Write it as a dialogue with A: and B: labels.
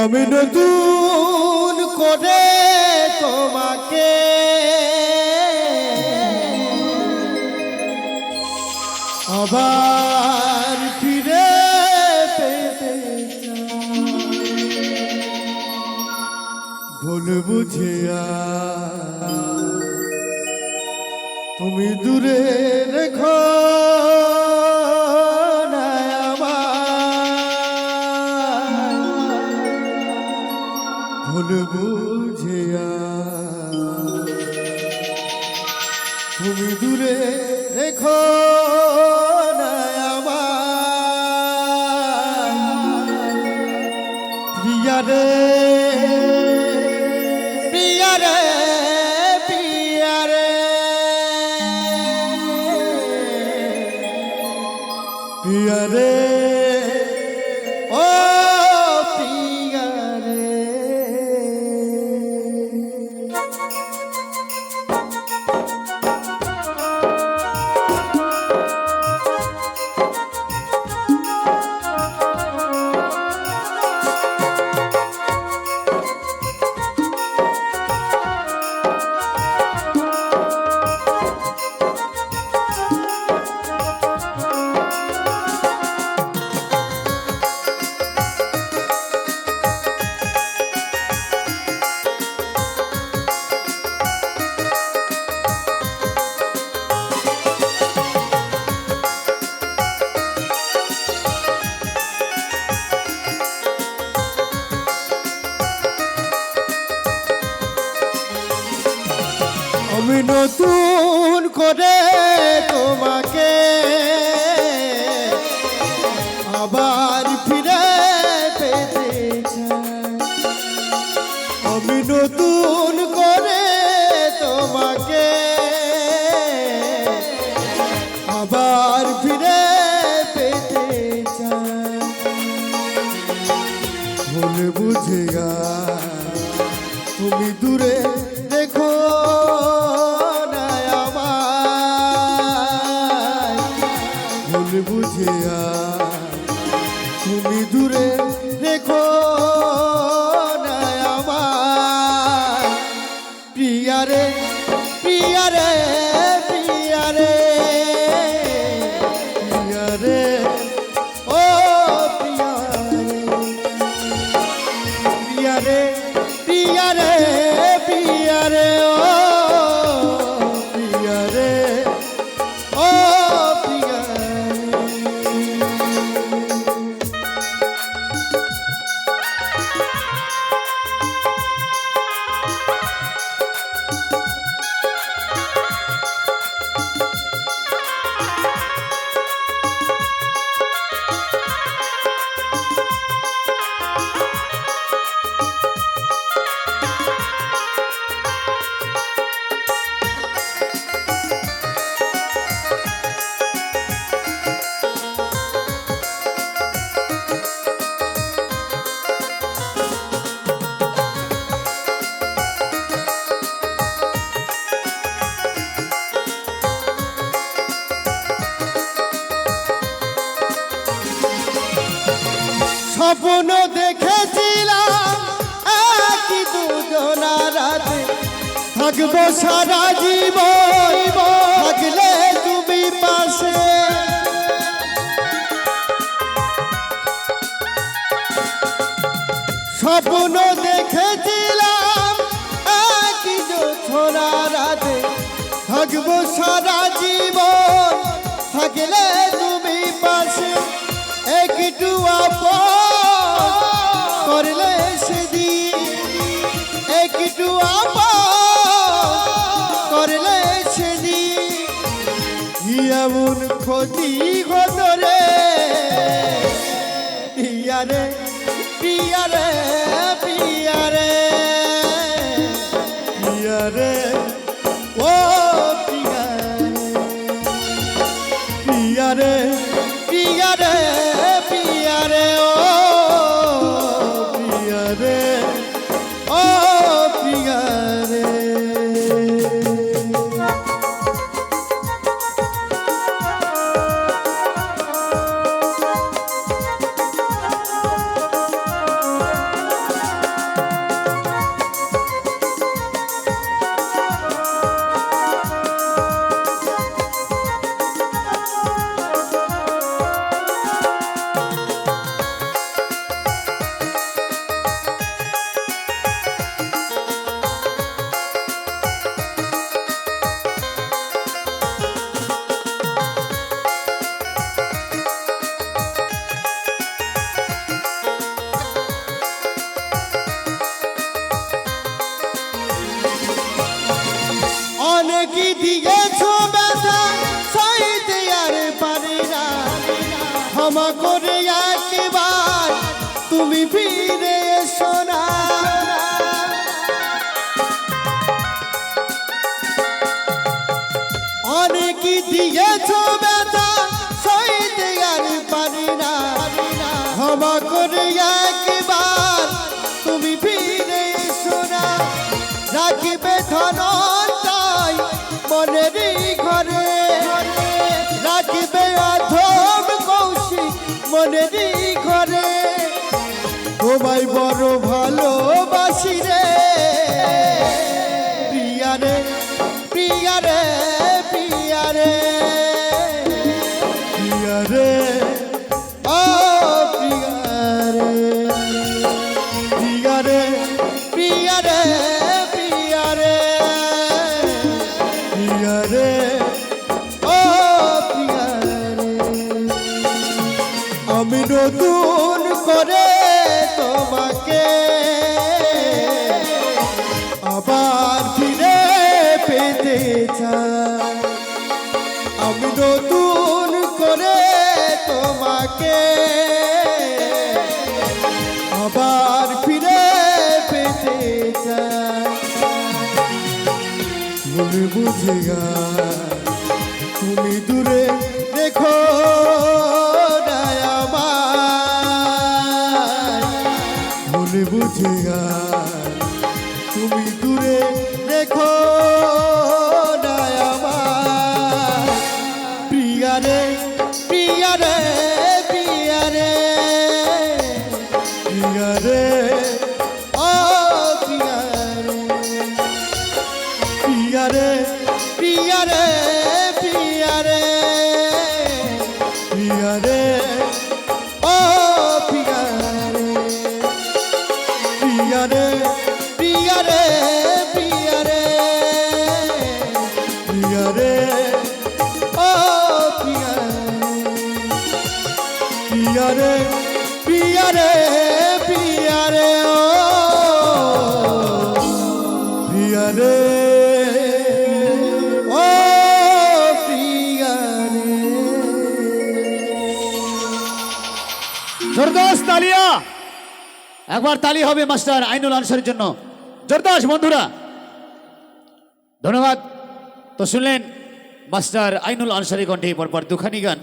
A: আমি নতুন করে তোমাকে আবার ফিরে পেতে ভুল বুঝিয়া তুমি দূরে রেখো ভুল বুঝিয়া তুমি দূরে রেখো না আমার প্রিয়া রে প্রিয়া রে প্রিয়া রে প্রিয়া রে ও প্রিয়া রে আমি নতুন করে তোমাকে আবার ফিরে পেতে চাই আমি নতুন করে তোমাকে আবার ফিরে পেতে চাই ভুল বুঝিয়া তুমি দূরে দেখো বুঝিয়া তুমি দূরে রেখো না আমার প্রিয়া রে প্রিয়া রে প্রিয়া রে প্রিয়া রে ও প্রিয়া রে প্রিয়া রে প্রিয়া রে ও প্রিয়া রে ও স্বপ্ন দেখেছিলাম একই দুজনা রাতে থাকবো সারা জীবন থাকলে তুমি পাশে স্বপ্ন দেখেছিলাম একই দুজনা রাতে থাকবো সারা জীবন থাকলে তুমি পাশে একটু আপন করলে সেদিন একটু আপন করলে সেদিন এমন ক্ষতি হতো রে প্রিয়া রে প্রিয়া রে প্রিয়া রে প্রিয়া রে ও প্রিয়া প্রিয়া রে প্রিয়া রে প্রিয়া রে ও প্রিয়া রে ও প্রিয়া রে অনেকই দিয়েছো ব্যথা সইতে আর পারি না, ক্ষমা করে একবার তুমি ফিরে এসো না। অনেকই দিয়েছো ব্যথা সইতে আর পারি না, ক্ষমা করে একবার তুমি ফিরে এসো না। রাখিবে ধনঞ্জয় মনেরই ঘরে, রাখিবে অধম কৌশিক মনেরই ঘরে। তোমায় বড় ভালোবাসি রে প্রিয়া রে, প্রিয়া রে, প্রিয়া রে, প্রিয়া রে, ও প্রিয়া রে, প্রিয়া রে, প্রিয়া রে, প্রিয়া রে, প্রিয়া রে, ও প্রিয়া রে। আমি নতুন করে তোমাকে আবার ফিরে পেতে চাই, আমি নতুন করে তোমাকে আবার ফিরে পেতে চাই। মনে বুঝে তুমি দূরে দেখো না আমায়, মনে বুঝে তুমি দূরে দেখো না আমায়। প্রিয়া রে, প্রিয়া রে, প্রিয়া রে, প্রিয়া রে, ও প্রিয়া রে, প্রিয়া রে, প্রিয়া রে, প্রিয়া রে, প্রিয়া রে, ও প্রিয়া রে, প্রিয়া রে, প্রিয়া রে, প্রিয়া রে, প্রিয়া রে, ও প্রিয়া রে, প্রিয়া রে, প্রিয়া রে, প্রিয়া রে, ও প্রিয়া রে, ও প্রিয়া রে।
B: জোরদার তালিয়া, একবার তালি হবে মাস্টার আইনুল আনসারের জন্য। জোরদার বন্ধুরা, ধন্যবাদ। তো শুনলেন মাস্টার আইনুল আনসারি কণ্ঠে পরপর দুখানি গান।